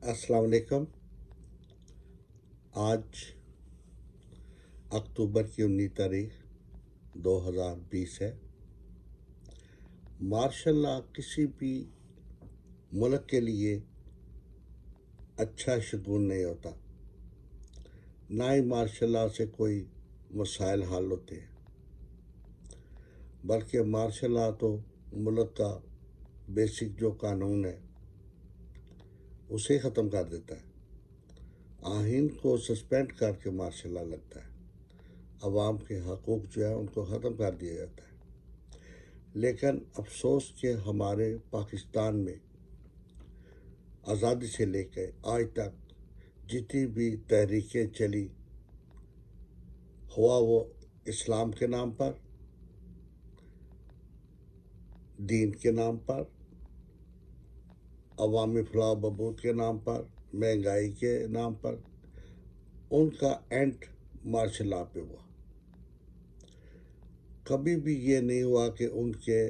السلام علیکم۔ آج اکتوبر کی 19 تاریخ 2020 ہے۔ ماشاء اللہ کسی بھی ملک کے لیے اچھا شگون نہیں ہوتا، نہ ہی ماشاء اللہ سے کوئی مسائل حل ہوتے ہیں، بلکہ ماشاء اللہ تو ملک کا بیسک جو قانون ہے اسے ختم کر دیتا ہے، آئین کو سسپینڈ کر کے ماشاء اللہ لگتا ہے، عوام کے حقوق جو ہے ان کو ختم کر دیا جاتا ہے۔ لیکن افسوس کہ ہمارے پاکستان میں آزادی سے لے کے آج تک جتنی بھی تحریکیں چلی ہوا وہ اسلام کے نام پر، دین کے نام پر، عوامی فلاح و بہبود کے نام پر، مہنگائی کے نام پر، ان کا اینڈ مارشل لا پہ ہوا۔ کبھی بھی یہ نہیں ہوا کہ ان کے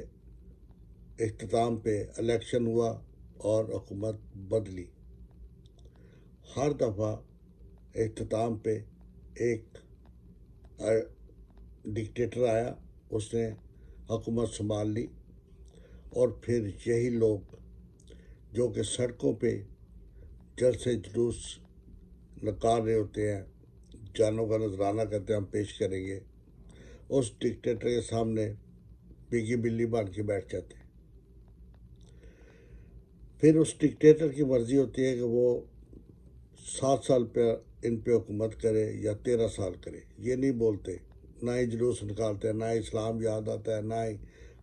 اختتام پہ الیکشن ہوا اور حکومت بدلی۔ ہر دفعہ اختتام پہ ایک ڈکٹیٹر آیا، اس نے حکومت سنبھال لی، اور پھر یہی لوگ جو کہ سڑکوں پہ جلسے جلوس نکال رہے ہوتے ہیں، جانوں کا نذرانہ کرتے ہیں ہم پیش کریں گے، اس ڈکٹیٹر کے سامنے پیگی بلی بن کے بیٹھ جاتے ہیں۔ پھر اس ڈکٹیٹر کی مرضی ہوتی ہے کہ وہ 7 سال پہ ان پہ حکومت کرے یا 13 سال کرے، یہ نہیں بولتے، نہ ہی جلوس نکالتے ہیں، نہ ہی اسلام یاد آتا ہے، نہ ہی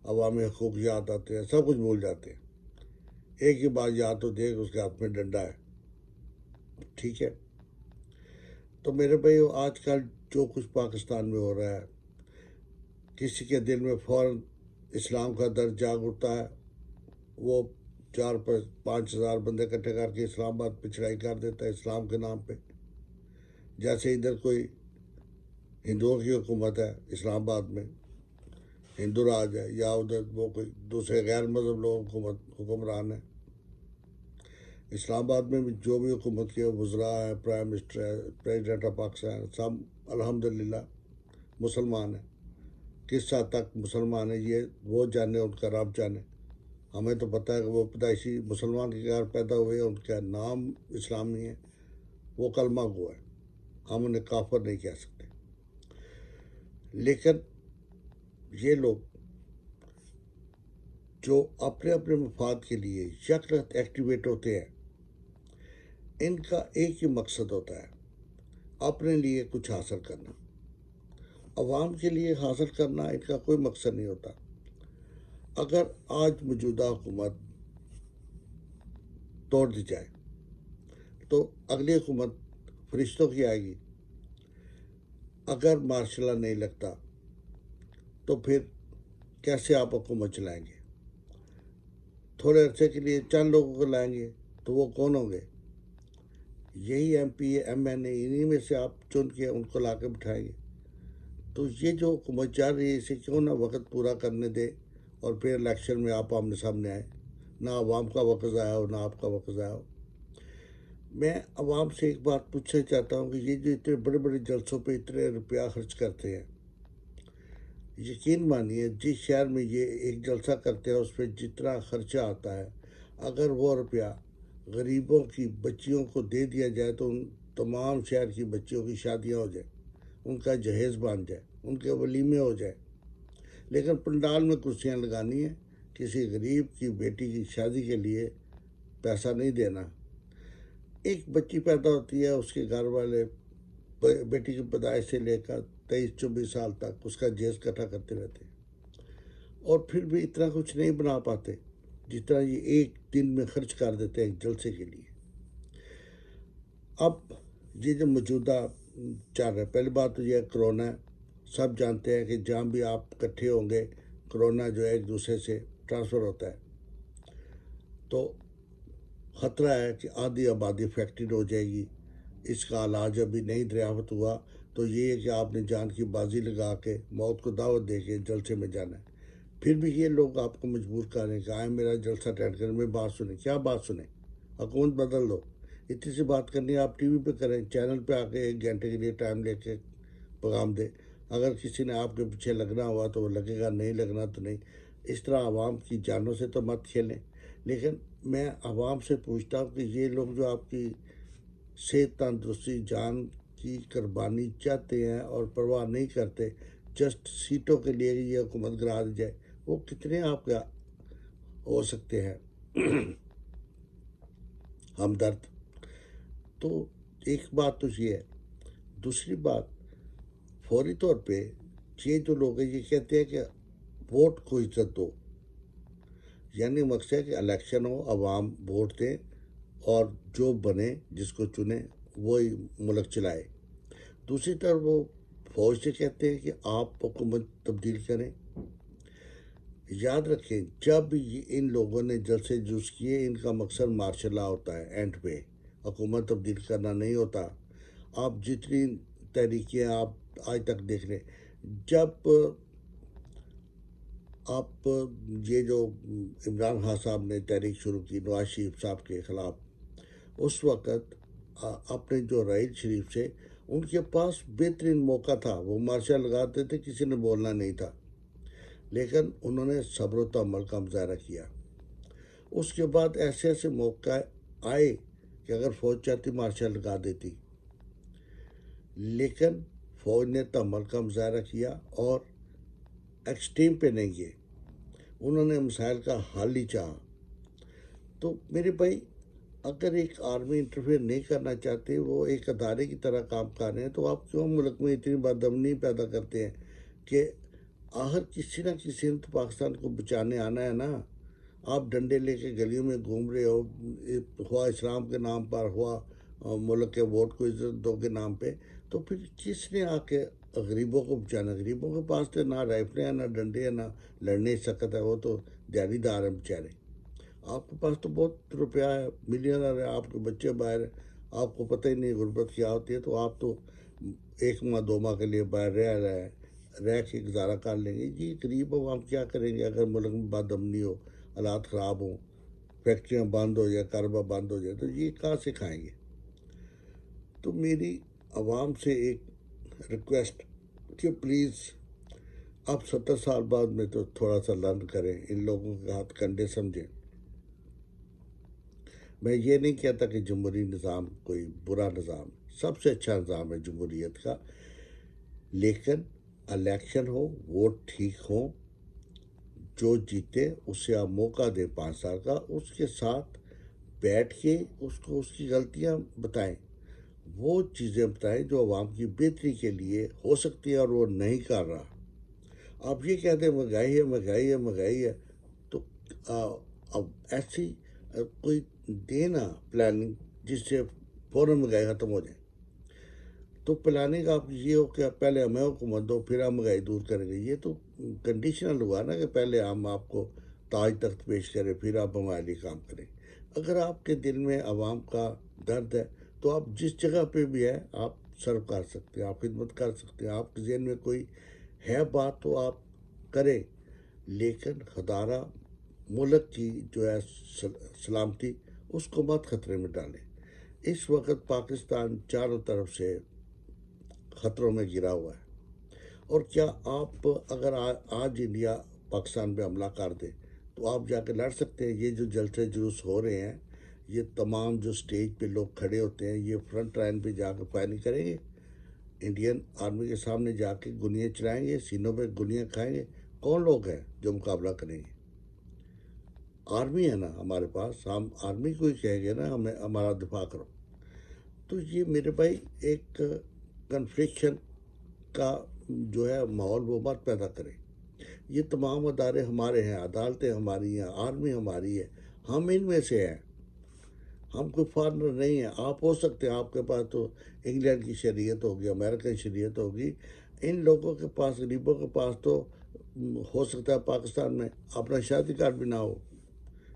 عوامی حقوق یاد آتے ہیں، سب کچھ بھول جاتے ہیں۔ ایک ہی بات یاد تو دے کہ اس کے ہاتھ میں ڈنڈا ہے، ٹھیک ہے۔ تو میرے بھائی آج کل جو کچھ پاکستان میں ہو رہا ہے، کسی کے دل میں فوراً اسلام کا درد جاگ اٹھتا ہے، وہ 4-5 ہزار بندے اکٹھے کر کے اسلام آباد پہ چڑھائی کر دیتا ہے اسلام کے نام پہ، جیسے ادھر کوئی ہندوؤں کی حکومت ہے اسلام آباد میں، ہندو راج ہے، یا ادھر وہ کوئی دوسرے غیر مذہب لوگ حکمران ہیں۔ اسلام آباد میں بھی جو بھی حکومت کی وزراء ہیں، پرائم منسٹر ہے، پریزیڈنٹ آف پاکستان، سب الحمدللہ مسلمان ہیں۔ کس حد تک مسلمان ہیں یہ وہ جانے، ان کا رب جانے۔ ہمیں تو پتہ ہے کہ وہ پیدائشی مسلمان کے گھر پیدا ہوئے ہیں، ان کا نام اسلامی ہے، وہ کلمہ گو ہے، ہم انہیں کافر نہیں کہہ سکتے۔ لیکن یہ لوگ جو اپنے اپنے مفاد کے لیے یکرت ایکٹیویٹ ہوتے ہیں، ان کا ایک ہی مقصد ہوتا ہے، اپنے لیے کچھ حاصل کرنا، عوام کے لیے حاصل کرنا ان کا کوئی مقصد نہیں ہوتا۔ اگر آج موجودہ حکومت توڑ دی جائے تو اگلی حکومت فرشتوں کی آئے گی، اگر مارشل لا نہیں لگتا تو پھر کیسے آپ حکومت چلائیں گے؟ تھوڑے عرصے کے لیے چند لوگوں کو لائیں گے تو وہ کون ہوں گے؟ یہی ایم پی ایم این اے، انہی میں سے آپ چن کے ان کو لا کے بٹھائیں گے۔ تو یہ جو حکومت چل رہی ہے اسے کیوں نہ وقت پورا کرنے دے اور پھر الیکشن میں آپ آمنے سامنے آئے، نہ عوام کا وقت ضائع ہو نہ آپ کا وقت ضائع ہو۔ میں عوام سے ایک بات پوچھنا چاہتا ہوں کہ یہ جو اتنے بڑے بڑے جلسوں پہ اتنے روپیہ خرچ کرتے ہیں، یقین مانیے جس شہر میں یہ ایک جلسہ کرتے ہیں اس پہ جتنا خرچہ آتا ہے، اگر وہ روپیہ غریبوں کی بچیوں کو دے دیا جائے تو ان تمام شہر کی بچیوں کی شادیاں ہو جائیں، ان کا جہیز بن جائے، ان کے ولیمے ہو جائے۔ لیکن پنڈال میں کرسیاں لگانی ہیں، کسی غریب کی بیٹی کی شادی کے لیے پیسہ نہیں دینا۔ ایک بچی پیدا ہوتی ہے، اس کے گھر والے بیٹی کی پیدائش سے لے کر 23-24 سال تک اس کا جہیز اکٹھا کرتے رہتے ہیں، اور پھر بھی اتنا کچھ نہیں بنا پاتے جتنا یہ ایک دن میں خرچ کر دیتے ہیں ایک جلسے کے لیے۔ اب یہ جو موجودہ چل رہا ہے، پہلی بات تو یہ کرونا ہے، سب جانتے ہیں کہ جہاں بھی آپ اکٹھے ہوں گے کرونا جو ہے ایک دوسرے سے ٹرانسفر ہوتا ہے، تو خطرہ ہے کہ آدھی آبادی افیکٹڈ ہو جائے گی۔ اس کا علاج ابھی نہیں دریافت ہوا، تو یہ ہے کہ آپ نے جان کی بازی لگا کے موت کو دعوت دے کے جلسے میں جانا ہے۔ پھر بھی یہ لوگ آپ کو مجبور کر رہے ہیں کہ آئیں میرا جلسہ اٹینڈ کریں، میں بات سنیں۔ کیا بات سنیں؟ حکومت بدل دو، اتنی سی بات کرنی ہے آپ ٹی وی پہ کریں، چینل پہ آ کے 1 گھنٹے کے لیے ٹائم لے کے پیغام دیں. اگر کسی نے آپ کے پیچھے لگنا ہوا تو وہ لگے گا، نہیں لگنا تو نہیں. اس طرح عوام کی جانوں سے تو مت کھیلیں. لیکن میں عوام سے پوچھتا ہوں کہ یہ لوگ جو آپ کی صحت، تندرستی، جان کی قربانی چاہتے ہیں اور پرواہ نہیں کرتے جسٹ سیٹوں کے لیے یہ حکومت گرا دی جائے، وہ کتنے آپ کے ہو سکتے ہیں ہمدرد؟ تو ایک بات تو یہ ہے. دوسری بات، فوری طور پہ یہ جو لوگ ہیں یہ کہتے ہیں کہ ووٹ کو عزت دو، یعنی مقصد ہے کہ الیکشن ہو، عوام ووٹ دیں اور جو بنے جس کو چنے وہی ملک چلائے. دوسری طرف وہ فوج سے کہتے ہیں کہ آپ حکومت تبدیل کریں. یاد رکھیں جب ان لوگوں نے جلسے جلوس کیے، ان کا مقصد مارشل لا ہوتا ہے، اینڈ پہ حکومت تبدیل کرنا نہیں ہوتا. آپ جتنی تحریکیں آپ آج تک دیکھ لیں، جب آپ یہ جو عمران خان صاحب نے تحریک شروع کی نواز شریف صاحب کے خلاف، اس وقت اپنے جو رائل شریف سے ان کے پاس بہترین موقع تھا، وہ مارشل لگاتے تھے، کسی نے بولنا نہیں تھا، لیکن انہوں نے صبر و تحمل کا مظاہرہ کیا. اس کے بعد ایسے ایسے موقع آئے کہ اگر فوج چاہتی مارشل لگا دیتی، لیکن فوج نے تحمل کا مظاہرہ کیا اور ایکسٹریم پہ نہیں گئے، انہوں نے مسائل کا حل ہی چاہا. تو میرے بھائی، اگر ایک آرمی انٹرفیئر نہیں کرنا چاہتے، وہ ایک ادارے کی طرح کام کر رہے ہیں، تو آپ کیوں ملک میں اتنی بدامنی پیدا کرتے ہیں کہ آخر کسی نہ کسی نے تو پاکستان کو بچانے آنا ہے نا. آپ ڈنڈے لے کے گلیوں میں گھوم رہے ہو، ہوا اسلام کے نام پر، ہوا ملک کے ووٹ کو عزت دو کے نام پہ، تو پھر کس نے آ کے غریبوں کو بچانا؟ غریبوں کے پاس تو نہ رائفلیں ہیں، نہ ڈنڈے ہیں، نہ لڑنے سکت ہے، وہ تو دیہی دار ہیں بیچارے. آپ کے پاس تو بہت روپیہ ہے، ملینر ہے، آپ کے بچے باہر ہیں، آپ کو پتہ ہی نہیں غربت کیا ہوتی ہے، تو آپ تو 1 ماہ 2 ماہ کے لیے باہر رہ کے گزارا کر لیں گے. جی غریب عوام کیا کریں گے اگر ملک میں بد امنی ہو، حالات خراب ہوں، فیکٹریاں بند ہو جائے، کاروبار بند ہو جائے، تو یہ کہاں سے کھائیں گے؟ تو میری عوام سے ایک ریکویسٹ کہ پلیز اب 70 سال بعد میں تو تھوڑا سا لرن کریں، ان لوگوں کے ہاتھ کنڈے سمجھیں. میں یہ نہیں کہتا کہ جمہوری نظام کوئی برا نظام، سب سے اچھا نظام ہے جمہوریت کا، لیکن الیکشن ہو، ووٹ ٹھیک ہوں، جو جیتے اسے آپ موقع دیں 5 سال کا، اس کے ساتھ بیٹھ کے اس کو اس کی غلطیاں بتائیں، وہ چیزیں بتائیں جو عوام کی بہتری کے لیے ہو سکتی ہے اور وہ نہیں کر رہا. آپ یہ کہتے ہیں مہنگائی ہے، مہنگائی ہے، مہنگائی ہے، تو اب ایسی کوئی دینا پلاننگ جس سے فوراً مہنگائی ختم ہو جائے. تو پلاننگ آپ یہ ہو کہ پہلے ہمیں حکومت دو پھر ہم مہنگائی دور کریں گے، یہ تو کنڈیشنل ہوا نا کہ پہلے ہم آپ کو تاج تخت پیش کریں پھر آپ ہمارے لیے کام کریں. اگر آپ کے دل میں عوام کا درد ہے تو آپ جس جگہ پہ بھی ہے آپ سرو کر سکتے ہیں، آپ خدمت کر سکتے ہیں. آپ کے ذہن میں کوئی ہے بات تو آپ کریں، لیکن خدارہ ملک کی جو ہے سلامتی اس کو مت خطرے میں ڈالیں. اس وقت پاکستان چاروں طرف سے خطروں میں گرا ہوا ہے، اور کیا آپ اگر آج انڈیا پاکستان پہ حملہ کر دے تو آپ جا کے لڑ سکتے ہیں؟ یہ جو جلسے جلوس ہو رہے ہیں، یہ تمام جو سٹیج پہ لوگ کھڑے ہوتے ہیں، یہ فرنٹ لائن پہ جا کے فائرنگ کریں گے؟ انڈین آرمی کے سامنے جا کے گولیاں چلائیں گے، سینوں پہ گولیاں کھائیں گے؟ کون لوگ ہیں جو مقابلہ کریں گے؟ آرمی ہے نا ہمارے پاس، ہم آرمی کو ہی کہیں گے نا ہمیں ہمارا دفاع کرو. تو یہ میرے بھائی ایک کنفلکشن کا جو ہے ماحول وہ مت پیدا کرے. یہ تمام ادارے ہمارے ہیں، عدالتیں ہماری ہیں، آرمی ہماری ہے، ہم ان میں سے ہیں، ہم کوئی فارنر نہیں ہیں. آپ ہو سکتے ہیں آپ کے پاس تو انگلینڈ کی شریعت ہوگی، امریکن شریعت ہوگی، ان لوگوں کے پاس، غریبوں کے پاس تو ہو سکتا ہے پاکستان میں اپنا شادی کارڈ بھی نہ ہو،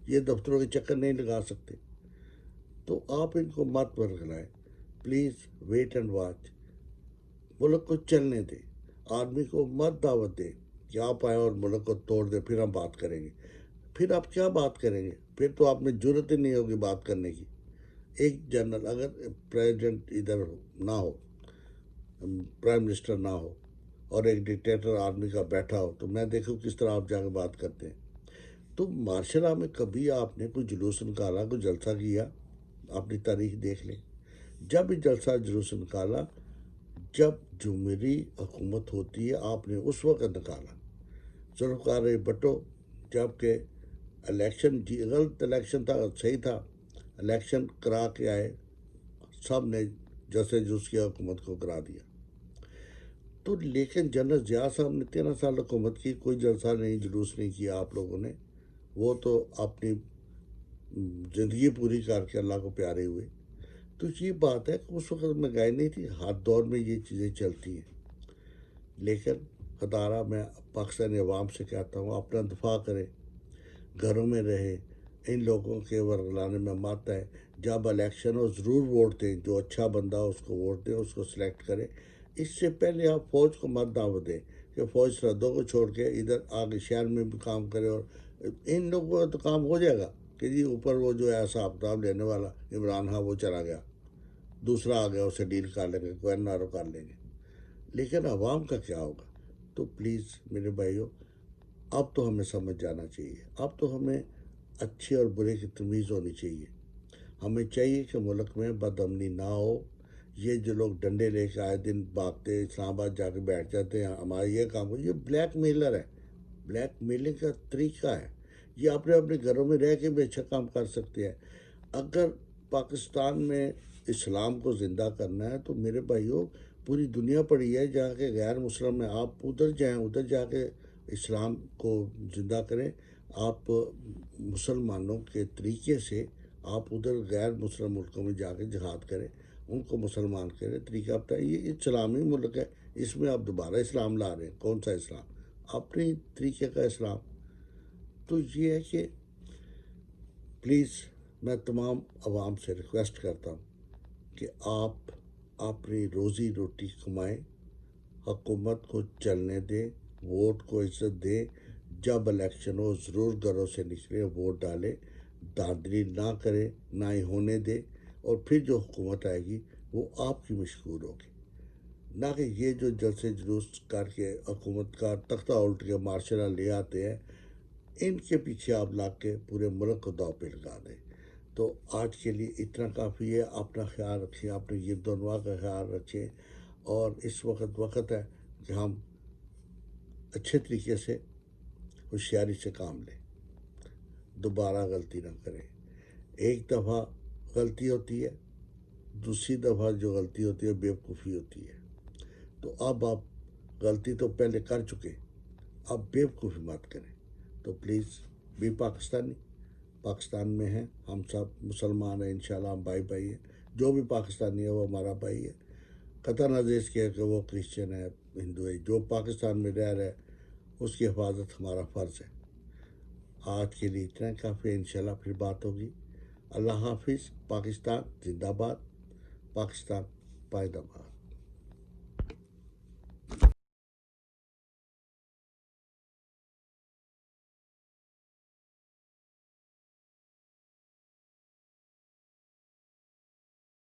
یہ دفتروں کے چکر نہیں لگا سکتے. تو آپ ان کو مت برگلائیں، پلیز ویٹ اینڈ واچ، ملک کو چلنے دیں. آرمی کو مت دعوت دیں کہ آپ آئیں اور ملک کو توڑ دیں پھر ہم بات کریں گے. پھر آپ کیا بات کریں گے؟ پھر تو آپ میں جرت ہی نہیں ہوگی بات کرنے کی. ایک جنرل اگر پریزیڈنٹ ادھر نہ ہو، پرائم منسٹر نہ ہو، اور ایک ڈکٹیٹر آرمی کا بیٹھا ہو، تو میں دیکھوں کس طرح آپ جا کے بات کرتے ہیں۔ تو مارشل لا میں کبھی آپ نے کوئی جلوس نکالا، کوئی جلسہ کیا؟ اپنی تاریخ دیکھ لیں، جب بھی جلسہ جلوس نکالا جب جمہوری حکومت ہوتی ہے آپ نے اس وقت نکالا۔ ذوالفقار بھٹو جب کہ الیکشن غلط الیکشن تھا، صحیح تھا، الیکشن کرا کے آئے، سب نے جیسے جو اس کی حکومت کو کرا دیا۔ تو لیکن جنرل ضیاء صاحب نے 13 سال حکومت کی، کوئی جلسہ نہیں، جلوس نہیں کیا آپ لوگوں نے۔ وہ تو اپنی زندگی پوری کر کے اللہ کو پیارے ہوئے۔ تو یہ بات ہے کہ اس وقت مہنگائی نہیں تھی، ہر دور میں یہ چیزیں چلتی ہیں۔ لیکن خدارہ میں پاکستانی عوام سے کہتا ہوں اپنا دفاع کرے، گھروں میں رہے، ان لوگوں کے ورگلانے میں مت ہے۔ جب الیکشن ہو ضرور ووٹ دیں، جو اچھا بندہ ہو اس کو ووٹ دیں، اس کو سلیکٹ کریں۔ اس سے پہلے آپ فوج کو مت دعوت دیں کہ فوج سرحدوں کو چھوڑ کے ادھر آگے شہر میں بھی کام کرے، اور ان لوگوں کا تو کام ہو جائے گا کہ جی اوپر وہ جو ہے حساب کتاب لینے والا عمران خان وہ چلا گیا، دوسرا آ گیا، اسے ڈیل کر لیں گے، کوئی نارو کر لیں گے۔ لیکن عوام کا کیا ہوگا؟ تو پلیز میرے بھائیوں، اب تو ہمیں سمجھ جانا چاہیے، اب تو ہمیں اچھے اور برے کی تمیز ہونی چاہیے۔ ہمیں چاہیے کہ ملک میں بد امنی نہ ہو۔ یہ جو لوگ ڈنڈے لے کے آئے دن بھاگتے اسلام آباد جا کے بیٹھ جاتے ہیں، ہمارا یہ کام ہو، یہ بلیک میلر ہے، بلیک میلنگ کا طریقہ ہے۔ یہ اپنے گھروں میں رہ کے بھی اچھا کام کر سکتے ہیں۔ اگر پاکستان میں اسلام کو زندہ کرنا ہے تو میرے بھائیوں پوری دنیا پڑی ہے جہاں کے غیر مسلم ہیں، آپ ادھر جائیں، ادھر جا کے اسلام کو زندہ کریں۔ آپ مسلمانوں کے طریقے سے آپ ادھر غیر مسلم ملکوں میں جا کے جہاد کریں، ان کو مسلمان کریں، طریقہ بتائیں۔ یہ اسلامی ملک ہے، اس میں آپ دوبارہ اسلام لا رہے ہیں، کون سا اسلام؟ اپنی طریقے کا اسلام۔ تو یہ ہے کہ پلیز میں تمام عوام سے ریکویسٹ کرتا ہوں کہ آپ اپنی روزی روٹی کمائیں، حکومت کو چلنے دیں، ووٹ کو عزت دیں، جب الیکشن ہو ضرور گھروں سے نکلیں، ووٹ ڈالیں، دھاندلی نہ کریں، نہ ہی ہونے دیں، اور پھر جو حکومت آئے گی وہ آپ کی مشکور ہوگی، نہ کہ یہ جو جلسے جلوس کر کے حکومت کا تختہ الٹ کے مارشل لا لے آتے ہیں، ان کے پیچھے آپ لگ کے پورے ملک کو داؤ پہ لگا دیں۔ تو آج کے لیے اتنا کافی ہے، اپنا خیال رکھیں، اپنے گرد و نواح کا خیال رکھیں، اور اس وقت ہے کہ ہم اچھے طریقے سے ہوشیاری سے کام لیں، دوبارہ غلطی نہ کریں۔ ایک دفعہ غلطی ہوتی ہے، دوسری دفعہ جو غلطی ہوتی ہے بیوقوفی ہوتی ہے۔ تو اب آپ غلطی تو پہلے کر چکے، اب بیوقوفی مت کریں۔ تو پلیز بھی پاکستانی، پاکستان میں ہیں، ہم سب مسلمان ہیں، انشاءاللہ ہم بھائی بھائی ہیں، جو بھی پاکستانی ہے وہ ہمارا بھائی ہے، قطع نظر اس کے کہ وہ کرسچن ہے، ہندو ہے، جو پاکستان میں رہ رہا ہے اس کی حفاظت ہمارا فرض ہے۔ آج کے لیے اتنا کافی ہے، انشاءاللہ پھر بات ہوگی۔ اللہ حافظ۔ پاکستان زندہ باد، پاکستان پائیدہ باد۔